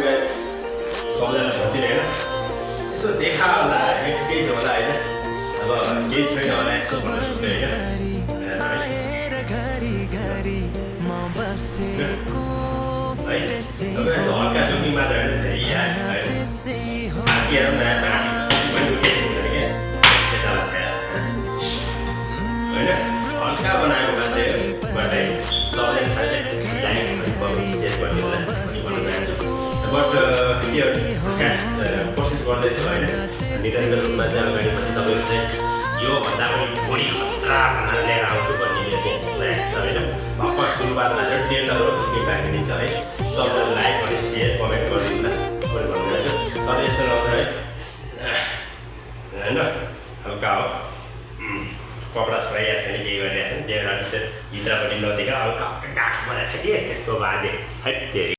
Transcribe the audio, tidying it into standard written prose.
guys सबैजना भन्दिनँ होइन यसो देखा होला केही होला होइन अब केही छैन होला यसो भनेर सोध्दै होइन हल्का जोगिङ मात्र होइन यहाँ बाँकीहरू नयाँ बाँकी केही हुँदैन क्या यताला होइन हल्का बनाएको मात्रै सबैले लाइक सेयर गरिदिनु पनि भन्न चाहन्छु बट के कोसिस गर्दैछु होइन निरन्तर रूपमा चाहिँ अगाडि पछि तपाईँहरू चाहिँ योभन्दा पनि बढी खतरा भनेर लिएर आउँछु भन्ने चाहिँ प्रयास छ होइन भर्खर सुरुवातमा चाहिँ 10 करोड पुग्ने बाँकी छ है सबैले लाइक अनि सेयर कमेन्ट गरिदिनु ल मैले भन्न चाहन्छु तर यस्तो नहुँदा है होइन हल्का हो कपडा छोडाइएको छैन केही गरिरहेको छैन त्यही भएर भित्रपट्टि नदेखेर हल्का गाठ बनाएको छ कि त्यसको बाजे है धेरै